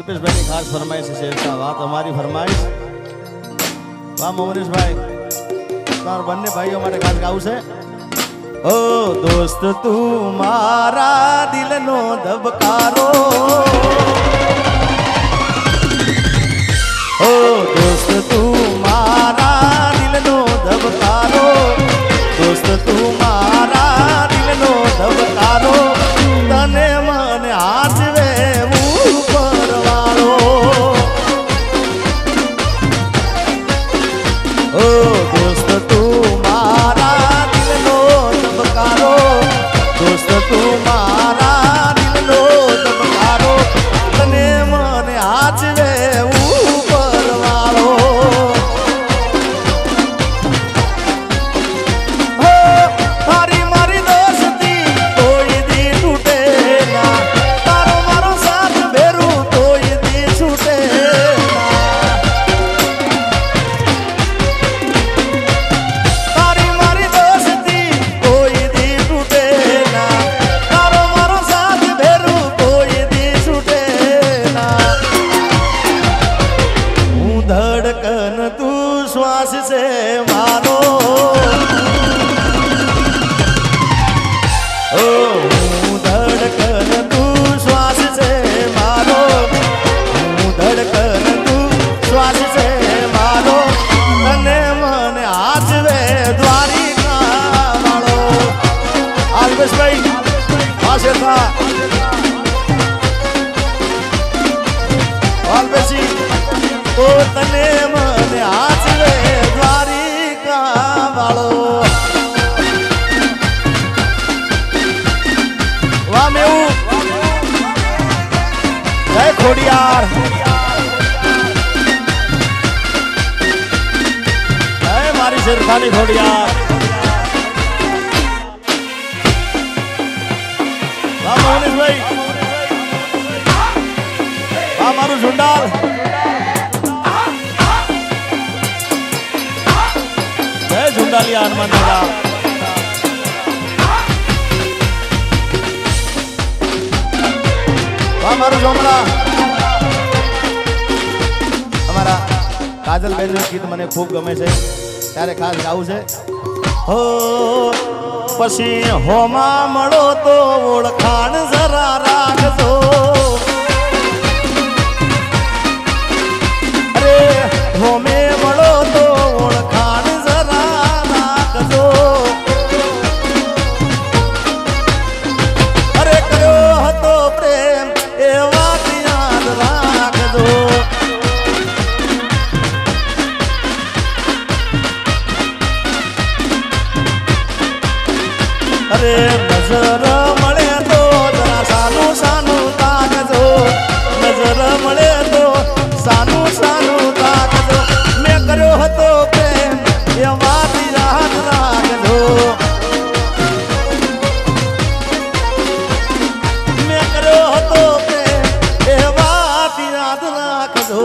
અલ્પેશભાઈની ખાસ ફરમાઈશ છે વાત અમારી ફરમાઈશ વાહ મોહનેશભાઈ તમારા બંને ભાઈઓ માટે ખાસ ગાવું છે ઓ દોસ્ત તું મારા દિલનો ધબકારો ઓ દોસ્ત તું મારા દિલનો ધબકારો દોસ્ત તું મારા દિલનો ધબકારો તને મને હાથવે ઉપરવાળો ઓ દોસ્ત તું મારા દિલનો ધબકારો દોસ્ત તું મારા દિલનો ધબકારો તને મને હાથવે ઉપરવાળો તારી મારી દોસ્તી કોઈ દી તૂટે ના તારો મારો સાથ ભેરું કોઈ દી છૂટે તારી મારી દોસ્તી કોઈ દી તૂટે ના તારો મારો સાથ ભેરું કોઈ દી છૂટે ના હું ધડકન તું શ્વાસ છે મારો ઓ હું ધડકન તું શ્વાસ છે મારો હું ધડકન તું શ્વાસ છે મારો તને મને હાથવે દ્વારિકા વાળો અલ્પેશભાઈ પાસે થા અલ્પેશી તો તને મને હાથવે દ્વારિકા વાળો વાહ મેવું જય ખોડિયાર જય મારી શેરખાની ખોડિયાર વાહ મોહનેશભાઈ વાહ મારું ઝુંડાલ જય ઝુંડાલિયા હનુમાન દાદા મારું જોમડા અમારા કાજલબેનનું ગીત મને ખૂબ ગમે છે ત્યારે ખાસ ગાવું છે હો પછી હોમાં મળો તો ઓળખાણ જરા રાખજો અરે હોમે મળો તો ઓળખાણ જરા રાખજો અરે કયો હતો પ્રેમ એ વાત યાદ રાખજો અરે નજર મળે તો જરા સાનું સાનું તાકજો નજર મળે તો સાનું સાનું તાકજો મેં કર્યો હતો પ્રેમ એ વાત યાદ રાખજો મેં કર્યો હતો પ્રેમ એ વાત યાદ રાખજો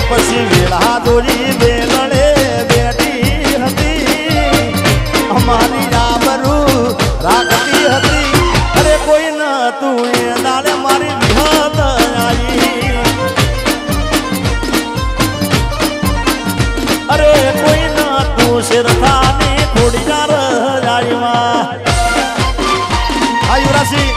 પછી વેળા દોરી બેલડે બેઠી હતી અમારી આબરૂ રાખતી હતી અરે કોઈ ન તું એ દાડે મારી વિહત આવી અરે કોઈ ન તું શેરખાની ખોડિયાર જાળીમાં આ યુવરાજસિંહ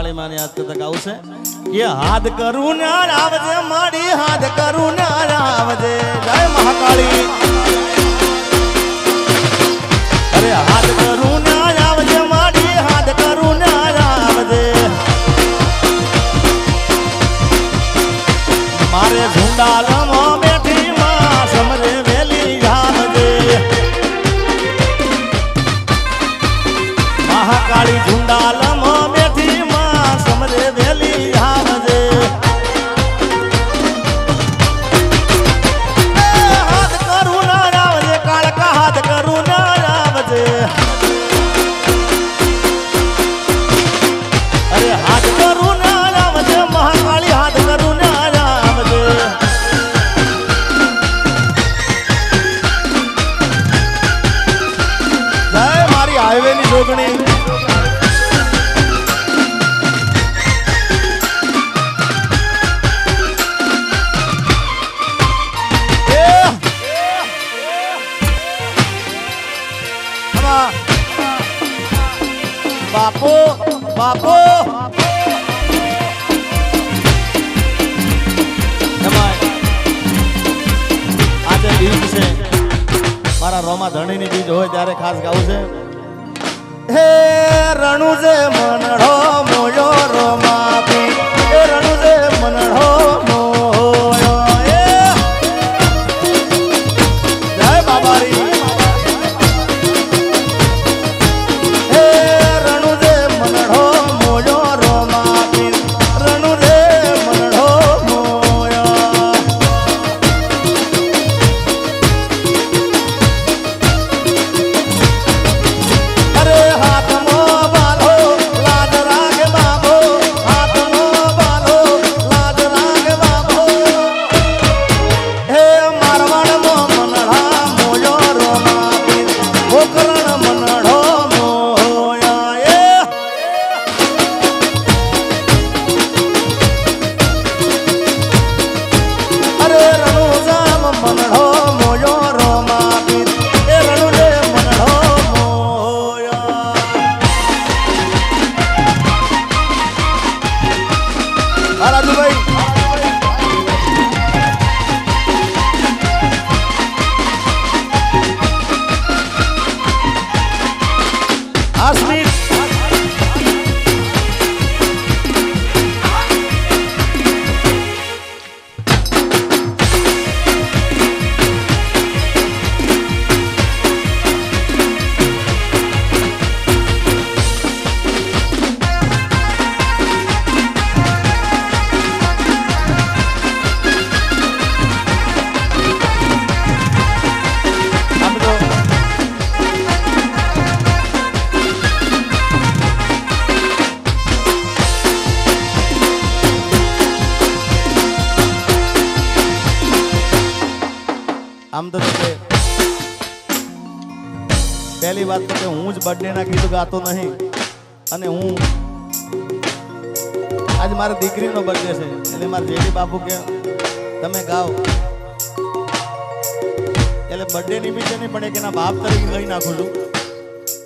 મહાકાળી માને યાદ કરતા ગાવું છે કે હાથ કરું ને આવજે માડી હાથ કરું ને આવજે જય મહાકાળી અરે હાથ કરું ને આવજે માડી હાથ કરું ને આવજે મારે ઝુંડાલમાં બેઠી માં સમરે વેલી આવજે મહાકાળી ઝુંડાલમાં બેઠી માં સમરે વેલી આવજે હાથ કરું ના આવજે કાળકા હાથ કરું ના આવજે અરે હાથ કરું ના આવજે મહાકાળી હાથ કરું ના આવજે જય મારી હાઈવે ની જોગણી બાપો બાપો આજે બીજ છે મારા રોમા ધણીની બીજ હોય ત્યારે ખાસ ગાવું છે હે રણુજે મનડો મોયો રોમા પી હે રણુજે મનડો મોયો જય બાબારી આમ તો પહેલી વાત તો કે હું જ બર્થડે ના ગીત ગાતો નહીં અને હું આજ મારી દીકરીનો બર્થડે છે એટલે મારા જેડી બાપુ કે તમે ગાઓ એટલે બર્થડે નિમિત્તે નહીં પણ એક એના બાપ તરીકે ગઈ નાખું છું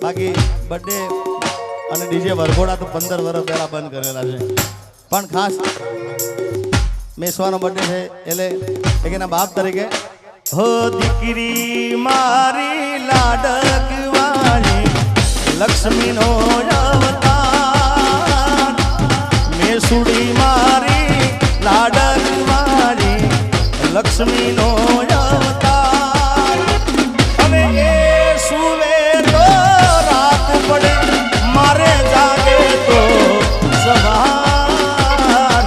બાકી બર્થડે અને ડીજે વરઘોડા તો 15 વર્ષ પહેલા બંધ કરેલા છે પણ ખાસ મેસવાનો બર્થડે છે એટલે એક એના બાપ તરીકે હો દીકરી મારી લાડકવાળી લક્ષ્મીનો અવતાર મેસુડી મારી લાડકવાળી લક્ષ્મીનો અવતાર અને એ સુવે તો રાત પડે મારે જાગે તો સવાર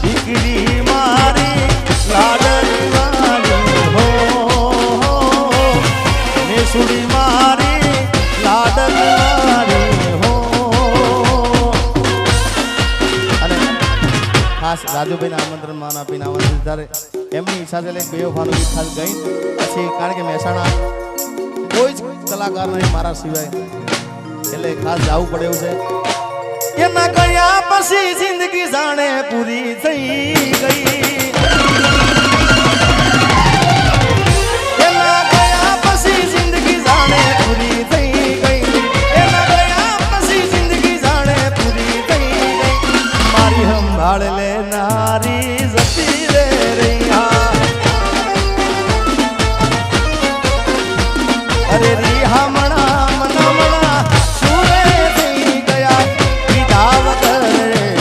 દીકરી મારી લાડકવાળી હો મેસુડી મારી લાડકવાળી હો અને ખાસ રાજુભાઈને આમંત્રણ માન આપીને આમંત્રણ ત્યારે એમની ઈચ્છા છે બે વફાનું ગીત ખાસ ગઈ પછી કારણ કે મહેસાણા કોઈ જ કલાકાર નહીં મારા સિવાય એટલે ખાસ જવું પડે એવું છે એના ગયા પછી જિંદગી જાણે પૂરી થઈ ગઈ એના ગયા પછી જિંદગી જાણે પૂરી થઈ ગઈ એના ગયા પછી જિંદગી જાણે પૂરી થઈ ગઈ અરે રીહામણા મનામણા સુરે થઈ ગયા પીધા વગર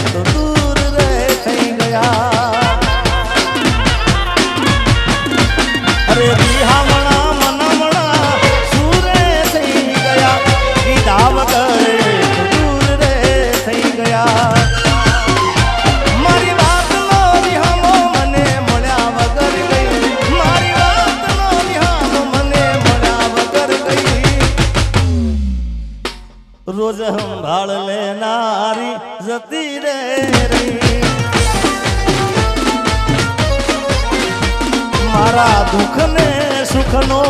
તો દૂર રે થઈ ગયા અરે રીહામણા મનામણા સુરે થઈ ગયા પીધા વગર તો દૂર રે થઈ ગયા મારી વાતનો વિહામો મને મળ્યા વગર ગઈ મારી વાતનો વિહામો મને મળ્યા વગર ગઈ રોજ સંભાળ લેનારી જતી રે રહી મારા દુઃખ ને સુખનો